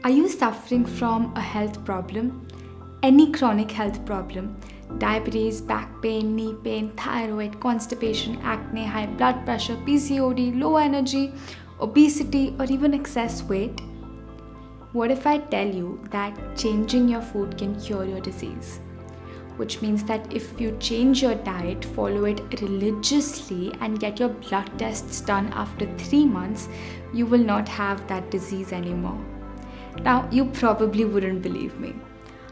Are you suffering from a health problem? Any chronic health problem? Diabetes, back pain, knee pain, thyroid, constipation, acne, high blood pressure, PCOD, low energy, obesity, or even excess weight? What if I tell you that changing your food can cure your disease? Which means that if you change your diet, follow it religiously, and get your blood tests done after 3 months, you will not have that disease anymore. Now, you probably wouldn't believe me.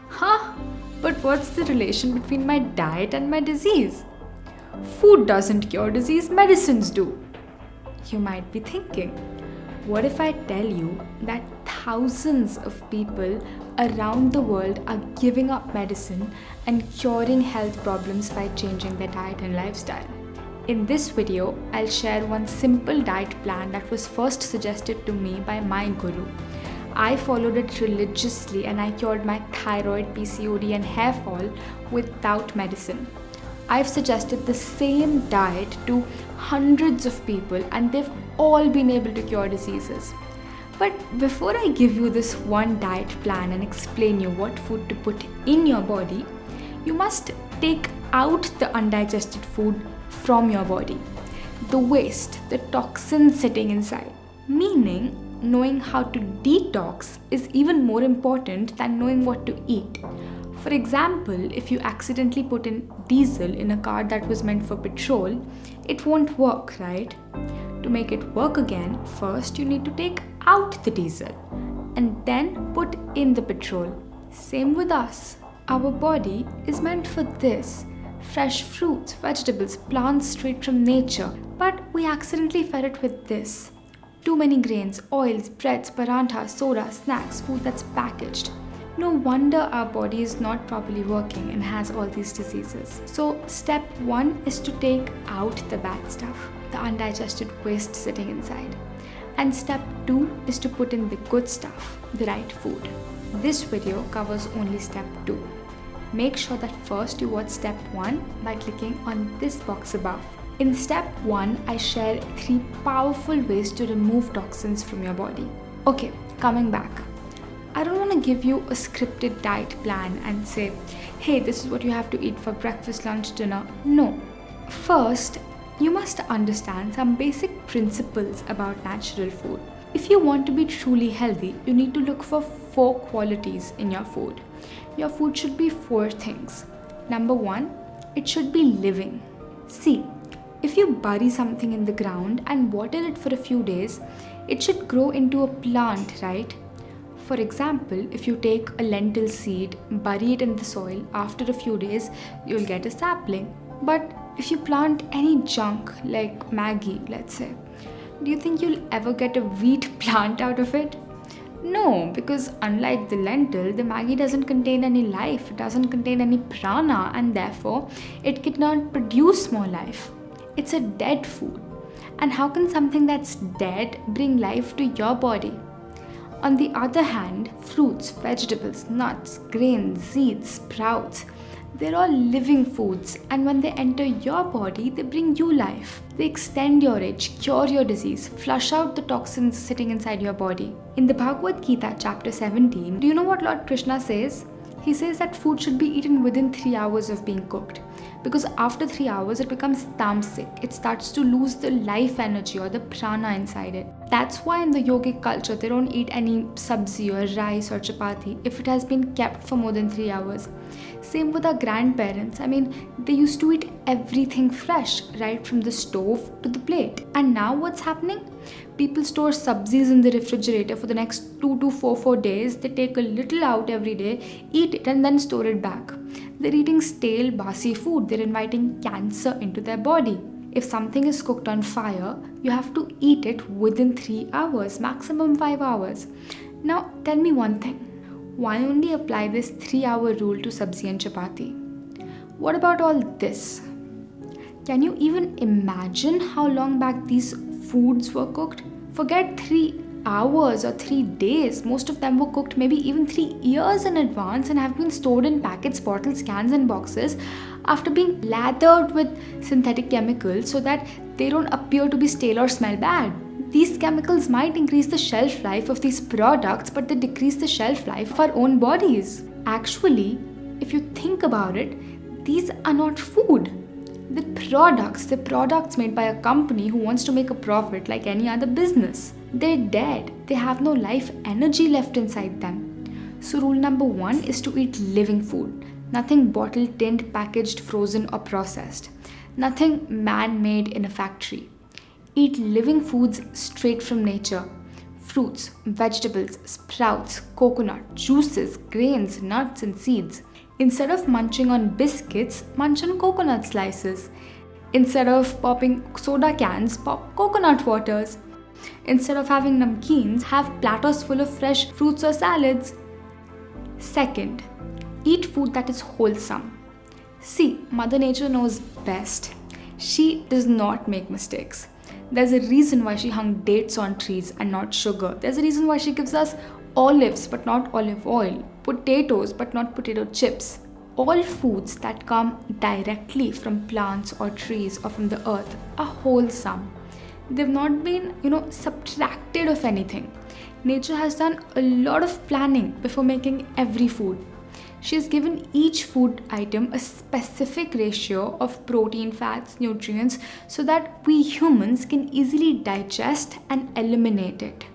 Huh? But what's the relation between my diet and my disease? Food doesn't cure disease, medicines do. You might be thinking, what if I tell you that thousands of people around the world are giving up medicine and curing health problems by changing their diet and lifestyle? In this video, I'll share one simple diet plan that was first suggested to me by my guru. I followed it religiously and I cured my thyroid, PCOD and hair fall without medicine. I've suggested the same diet to hundreds of people and they've all been able to cure diseases. But before I give you this one diet plan and explain you what food to put in your body, you must take out the undigested food from your body. The waste, the toxins sitting inside. Meaning, knowing how to detox is even more important than knowing what to eat. For example, if you accidentally put in diesel in a car that was meant for petrol, it won't work, right? To make it work again, first you need to take out the diesel and then put in the petrol. Same with us. Our body is meant for this. Fresh fruits, vegetables, plants straight from nature. But we accidentally fed it with this. Too many grains, oils, breads, paranthas, soda, snacks, food that's packaged. No wonder our body is not properly working and has all these diseases. So step 1 is to take out the bad stuff, the undigested waste sitting inside. And step 2 is to put in the good stuff, the right food. This video covers only step 2. Make sure that first you watch step 1 by clicking on this box above. In step 1, I share 3 powerful ways to remove toxins from your body. Okay, coming back. I don't want to give you a scripted diet plan and say, hey, this is what you have to eat for breakfast, lunch, dinner. No. First, you must understand some basic principles about natural food. If you want to be truly healthy, you need to look for 4 qualities in your food. Your food should be 4 things. Number 1, it should be living. See, if you bury something in the ground and water it for a few days, it should grow into a plant, right? For example, if you take a lentil seed, bury it in the soil, after a few days, you'll get a sapling. But if you plant any junk like Maggie, let's say, do you think you'll ever get a wheat plant out of it? No, because unlike the lentil, the Maggie doesn't contain any life, it doesn't contain any prana, and therefore it cannot produce more life. It's a dead food. And how can something that's dead bring life to your body? On the other hand, fruits, vegetables, nuts, grains, seeds, sprouts, they're all living foods, and when they enter your body, they bring you life. They extend your age, cure your disease, flush out the toxins sitting inside your body. In the Bhagavad Gita, chapter 17, do you know what Lord Krishna says? He says that food should be eaten within 3 hours of being cooked. Because after 3 hours, it becomes tamasic. It starts to lose the life energy or the prana inside it. That's why in the yogic culture, they don't eat any sabzi or rice or chapati if it has been kept for more than 3 hours. Same with our grandparents. They used to eat everything fresh, right from the stove to the plate. And now what's happening? People store sabzis in the refrigerator for the next 2 to 4 days. They take a little out every day, eat it and then store it back. They're eating stale, basi food. They're inviting cancer into their body. If something is cooked on fire, you have to eat it within 3 hours, maximum 5 hours. Now, tell me one thing. Why only apply this 3-hour rule to sabzi and chapati? What about all this? Can you even imagine how long back these foods were cooked? Forget 3 hours or 3 days. Most of them were cooked maybe even 3 years in advance and have been stored in packets, bottles, cans and boxes after being lathered with synthetic chemicals so that they don't appear to be stale or smell bad. These chemicals might increase the shelf life of these products, but they decrease the shelf life of our own bodies. Actually, if you think about it, these are not food. The products made by a company who wants to make a profit like any other business. They're dead. They have no life energy left inside them. So rule number 1 is to eat living food. Nothing bottled, tinned, packaged, frozen or processed. Nothing man-made in a factory. Eat living foods straight from nature. Fruits, vegetables, sprouts, coconut, juices, grains, nuts and seeds. Instead of munching on biscuits, munch on coconut slices. Instead of popping soda cans, pop coconut waters. Instead of having namkeens, have platters full of fresh fruits or salads. Second, eat food that is wholesome. See, Mother Nature knows best. She does not make mistakes. There's a reason why she hung dates on trees and not sugar. There's a reason why she gives us olives but not olive oil, potatoes but not potato chips. All foods that come directly from plants or trees or from the earth are wholesome. They've not been, subtracted of anything. Nature has done a lot of planning before making every food. She has given each food item a specific ratio of protein, fats, nutrients so that we humans can easily digest and eliminate it.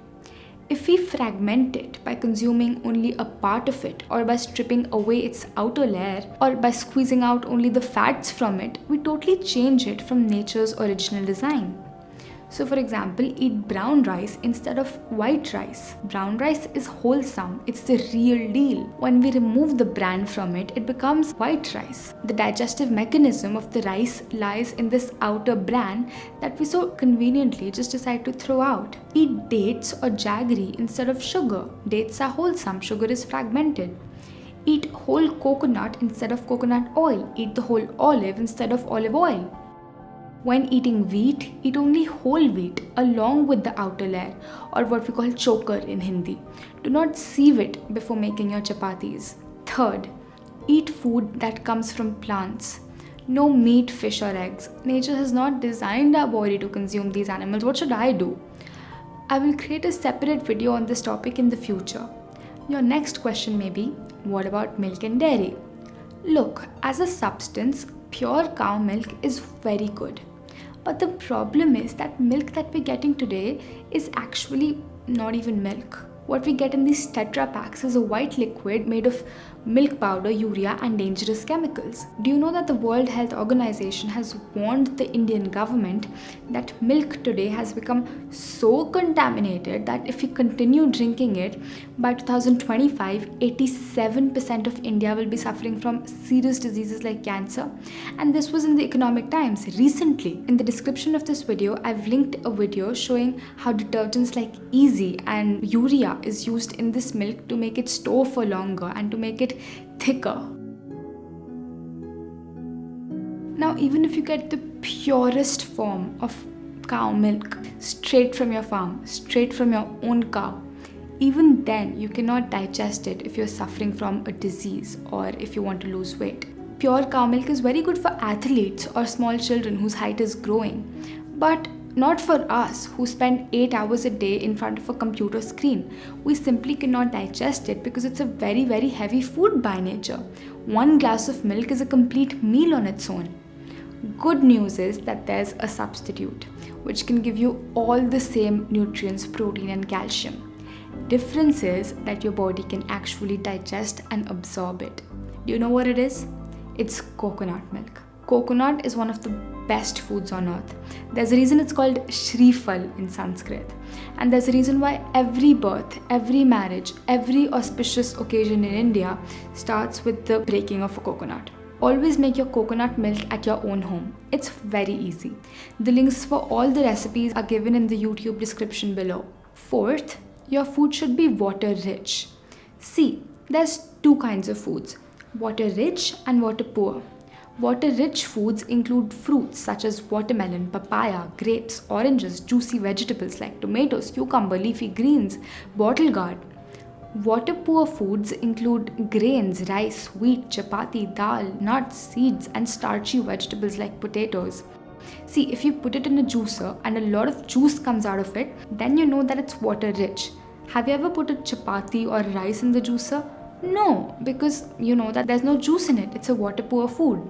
If we fragment it by consuming only a part of it, or by stripping away its outer layer, or by squeezing out only the fats from it, we totally change it from nature's original design. So for example, eat brown rice instead of white rice. Brown rice is wholesome, it's the real deal. When we remove the bran from it, it becomes white rice. The digestive mechanism of the rice lies in this outer bran that we so conveniently just decide to throw out. Eat dates or jaggery instead of sugar. Dates are wholesome, sugar is fragmented. Eat whole coconut instead of coconut oil. Eat the whole olive instead of olive oil. When eating wheat, eat only whole wheat along with the outer layer, or what we call chokar in Hindi. Do not sieve it before making your chapatis. Third, eat food that comes from plants. No meat, fish or eggs. Nature has not designed our body to consume these animals. What should I do? I will create a separate video on this topic in the future. Your next question may be, what about milk and dairy? Look, as a substance, pure cow milk is very good. But the problem is that milk that we're getting today is actually not even milk. What we get in these Tetra packs is a white liquid made of milk powder, urea and dangerous chemicals. Do you know that the World Health Organization has warned the Indian government that milk today has become so contaminated that if we continue drinking it, by 2025, 87% of India will be suffering from serious diseases like cancer. And this was in the Economic Times recently. In the description of this video, I've linked a video showing how detergents like Easy and urea is used in this milk to make it store for longer and to make it thicker. Now, even if you get the purest form of cow milk straight from your farm, straight from your own cow, even then you cannot digest it if you're suffering from a disease or if you want to lose weight. Pure cow milk is very good for athletes or small children whose height is growing, but not for us who spend 8 hours a day in front of a computer screen. We simply cannot digest it because it's a very, very heavy food by nature. One glass of milk is a complete meal on its own. Good news is that there's a substitute which can give you all the same nutrients, protein and calcium. Difference is that your body can actually digest and absorb it. Do you know what it is? It's coconut milk. Coconut is one of the best foods on earth. There's a reason it's called Shrifal in Sanskrit. And there's a reason why every birth, every marriage, every auspicious occasion in India starts with the breaking of a coconut. Always make your coconut milk at your own home. It's very easy. The links for all the recipes are given in the YouTube description below. Fourth, your food should be water rich. See, there's two kinds of foods, water rich and water poor. Water-rich foods include fruits such as watermelon, papaya, grapes, oranges, juicy vegetables like tomatoes, cucumber, leafy greens, bottle gourd. Water-poor foods include grains, rice, wheat, chapati, dal, nuts, seeds, and starchy vegetables like potatoes. See, if you put it in a juicer and a lot of juice comes out of it, then you know that it's water rich. Have you ever put a chapati or rice in the juicer? No, because you know that there's no juice in it. It's a water poor food.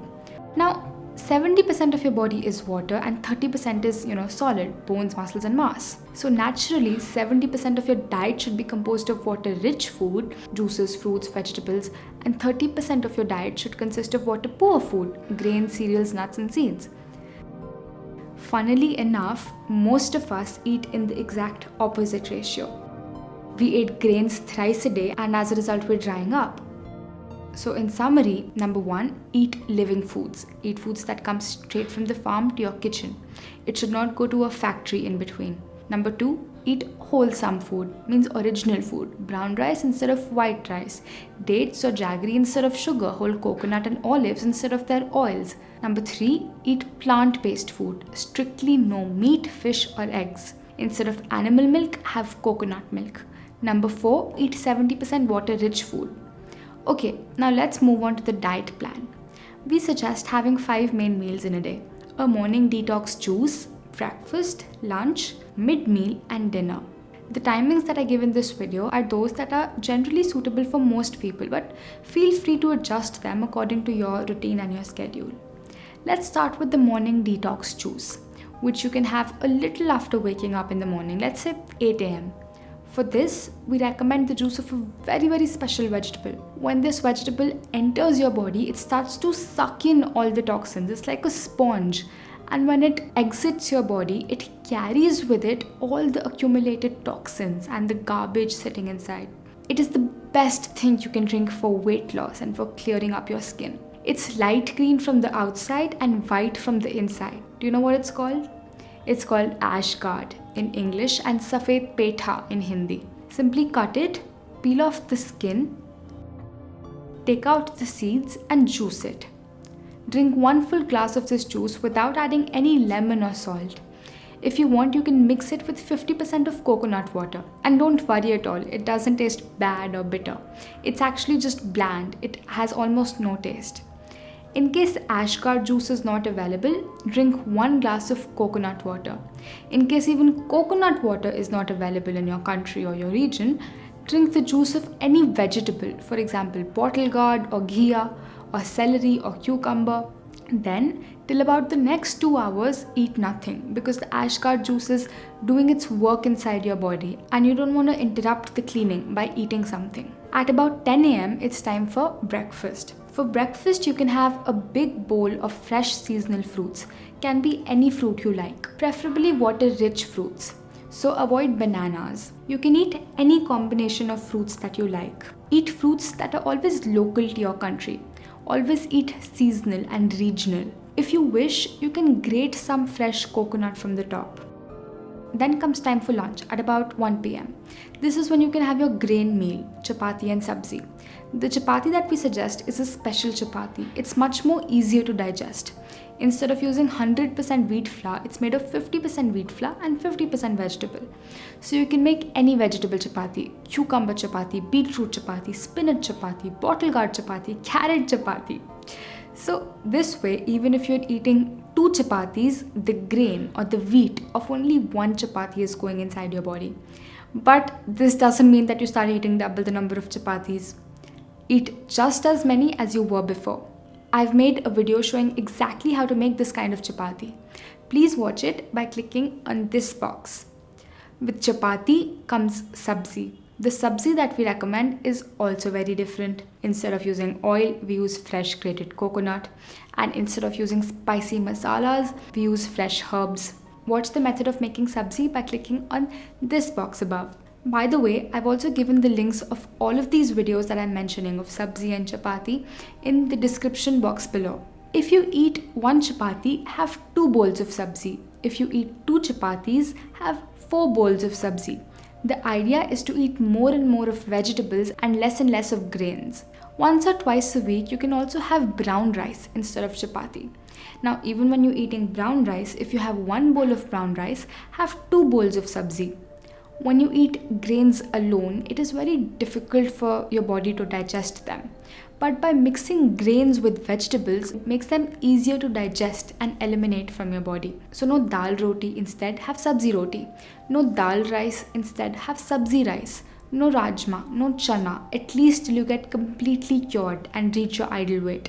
Now, 70% of your body is water and 30% is, solid, bones, muscles and mass. So naturally, 70% of your diet should be composed of water-rich food, juices, fruits, vegetables, and 30% of your diet should consist of water-poor food, grains, cereals, nuts and seeds. Funnily enough, most of us eat in the exact opposite ratio. We eat grains thrice a day and as a result we're drying up. So in summary, number 1, eat living foods. Eat foods that come straight from the farm to your kitchen. It should not go to a factory in between. Number 2, eat wholesome food, means original food. Brown rice instead of white rice. Dates or jaggery instead of sugar. Whole coconut and olives instead of their oils. Number 3, eat plant-based food. Strictly no meat, fish or eggs. Instead of animal milk, have coconut milk. Number 4, eat 70% water-rich food. Okay, now let's move on to the diet plan. We suggest having 5 main meals in a day. A morning detox juice, breakfast, lunch, mid-meal and dinner. The timings that I give in this video are those that are generally suitable for most people, but feel free to adjust them according to your routine and your schedule. Let's start with the morning detox juice, which you can have a little after waking up in the morning, let's say 8 a.m. For this, we recommend the juice of a very, very special vegetable. When this vegetable enters your body, it starts to suck in all the toxins. It's like a sponge. And when it exits your body, it carries with it all the accumulated toxins and the garbage sitting inside. It is the best thing you can drink for weight loss and for clearing up your skin. It's light green from the outside and white from the inside. Do you know what it's called? It's called ash guard in English and safed petha in Hindi. Simply cut it, peel off the skin, take out the seeds and juice it. Drink 1 full glass of this juice without adding any lemon or salt. If you want, you can mix it with 50% of coconut water. And don't worry at all, it doesn't taste bad or bitter. It's actually just bland. It has almost no taste. In case ashgar juice is not available, drink 1 glass of coconut water. In case even coconut water is not available in your country or your region, drink the juice of any vegetable, for example, bottle gourd or ghea or celery or cucumber. Then, till about the next 2 hours, eat nothing because the ashgar juice is doing its work inside your body and you don't want to interrupt the cleaning by eating something. At about 10 a.m., it's time for breakfast. For breakfast, you can have a big bowl of fresh seasonal fruits. Can be any fruit you like, preferably water-rich fruits. So avoid bananas. You can eat any combination of fruits that you like. Eat fruits that are always local to your country. Always eat seasonal and regional. If you wish, you can grate some fresh coconut from the top. Then comes time for lunch at about 1 p.m. This is when you can have your grain meal, chapati and sabzi. The chapati that we suggest is a special chapati. It's much more easier to digest. Instead of using 100% wheat flour, it's made of 50% wheat flour and 50% vegetable. So you can make any vegetable chapati, cucumber chapati, beetroot chapati, spinach chapati, bottle gourd chapati, carrot chapati. So this way, even if you're eating 2 chapatis, the grain or the wheat of only 1 chapati is going inside your body. But this doesn't mean that you start eating double the number of chapatis. Eat just as many as you were before. I've made a video showing exactly how to make this kind of chapati. Please watch it by clicking on this box. With chapati comes sabzi. The sabzi that we recommend is also very different. Instead of using oil, we use fresh grated coconut. And instead of using spicy masalas, we use fresh herbs. Watch the method of making sabzi by clicking on this box above. By the way, I've also given the links of all of these videos that I'm mentioning of sabzi and chapati in the description box below. If you eat 1 chapati, have 2 bowls of sabzi. If you eat 2 chapatis, have 4 bowls of sabzi. The idea is to eat more and more of vegetables and less of grains. Once or twice a week, you can also have brown rice instead of chapati. Now, even when you're eating brown rice, if you have 1 bowl of brown rice, have 2 bowls of sabzi. When you eat grains alone, it is very difficult for your body to digest them. But by mixing grains with vegetables, it makes them easier to digest and eliminate from your body. So no dal roti, instead have sabzi roti. No dal rice, instead have sabzi rice. No rajma, no chana, at least till you get completely cured and reach your ideal weight.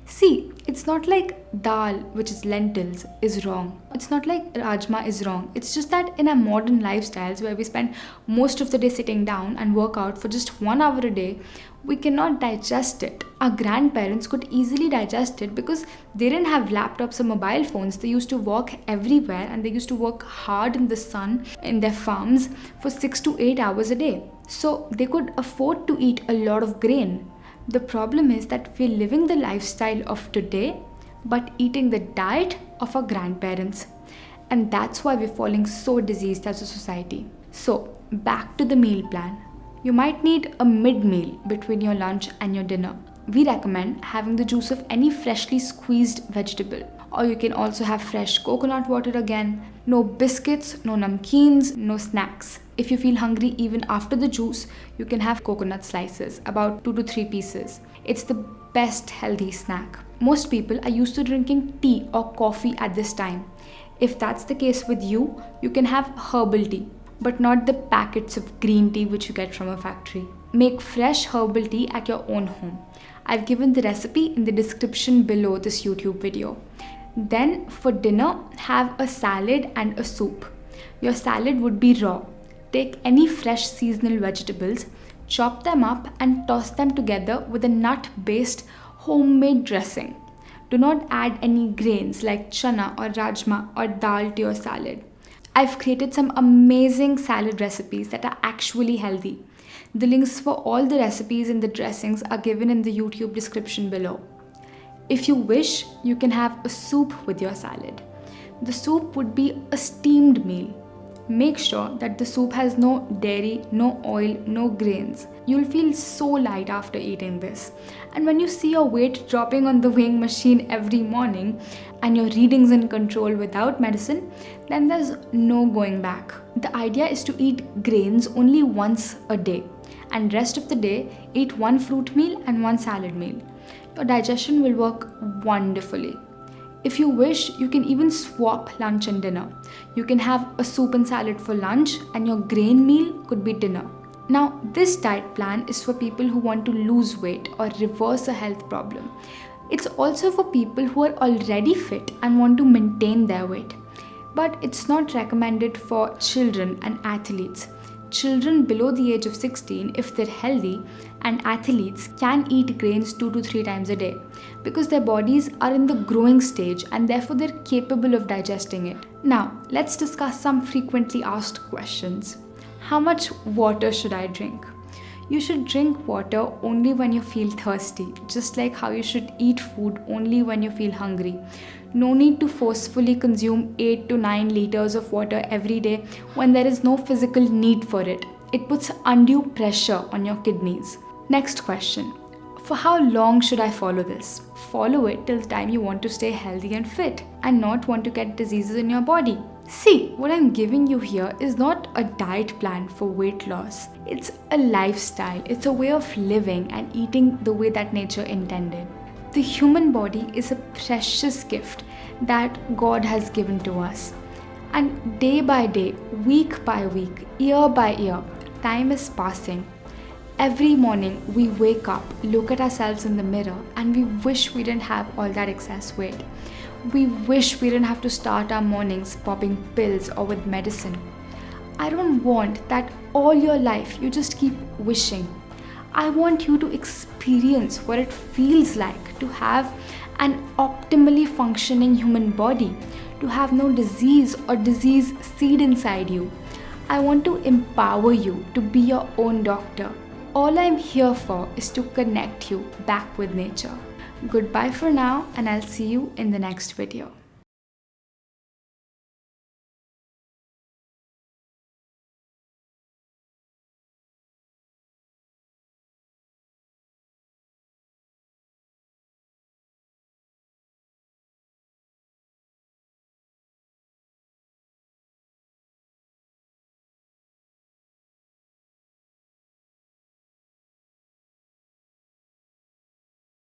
See, it's not like dal, which is lentils, is wrong. It's not like rajma is wrong. It's just that in our modern lifestyles where we spend most of the day sitting down and work out for just 1 hour a day, we cannot digest it. Our grandparents could easily digest it because they didn't have laptops or mobile phones. They used to walk everywhere and they used to work hard in the sun in their farms for 6 to 8 hours a day. So they could afford to eat a lot of grain. The problem is that we're living the lifestyle of today but eating the diet of our grandparents. And that's why we're falling so diseased as a society. So, back to the meal plan. You might need a mid-meal between your lunch and your dinner. We recommend having the juice of any freshly squeezed vegetable. Or you can also have fresh coconut water again. No biscuits, no namkeens, no snacks. If you feel hungry even after the juice, you can have coconut slices, about 2 to 3 pieces. It's the best healthy snack. Most people are used to drinking tea or coffee at this time. If that's the case with you, you can have herbal tea, but not the packets of green tea which you get from a factory. Make fresh herbal tea at your own home. I've given the recipe in the description below this YouTube video. Then for dinner, have a salad and a soup. Your salad would be raw. Take any fresh seasonal vegetables, chop them up and toss them together with a nut-based homemade dressing. Do not add any grains like chana or rajma or dal to your salad. I've created some amazing salad recipes that are actually healthy. The links for all the recipes and the dressings are given in the YouTube description below. If you wish, you can have a soup with your salad. The soup would be a steamed meal. Make sure that the soup has no dairy, no oil, no grains. You'll feel so light after eating this. And when you see your weight dropping on the weighing machine every morning and your readings in control without medicine, then there's no going back. The idea is to eat grains only once a day, and rest of the day eat 1 fruit meal and 1 salad meal. Your digestion will work wonderfully. If you wish, you can even swap lunch and dinner. You can have a soup and salad for lunch and your grain meal could be dinner. Now, this diet plan is for people who want to lose weight or reverse a health problem. It's also for people who are already fit and want to maintain their weight. But it's not recommended for children and athletes. Children below the age of 16, if they're healthy, and athletes can eat grains 2 to 3 times a day because their bodies are in the growing stage and therefore they're capable of digesting it. Now, let's discuss some frequently asked questions. How much water should I drink? You should drink water only when you feel thirsty, just like how you should eat food only when you feel hungry. No need to forcefully consume 8 to 9 liters of water every day when there is no physical need for it. It puts undue pressure on your kidneys. Next question. For how long should I follow this? Follow it till the time you want to stay healthy and fit and not want to get diseases in your body. See, what I'm giving you here is not a diet plan for weight loss. It's a lifestyle. It's a way of living and eating the way that nature intended. The human body is a precious gift that God has given to us. And day by day, week by week, year by year, time is passing. Every morning we wake up, look at ourselves in the mirror, and we wish we didn't have all that excess weight. We wish we didn't have to start our mornings popping pills or with medicine. I don't want that all your life you just keep wishing. I want you to experience what it feels like to have an optimally functioning human body, to have no disease or disease seed inside you. I want to empower you to be your own doctor. All I'm here for is to connect you back with nature. Goodbye for now, and I'll see you in the next video.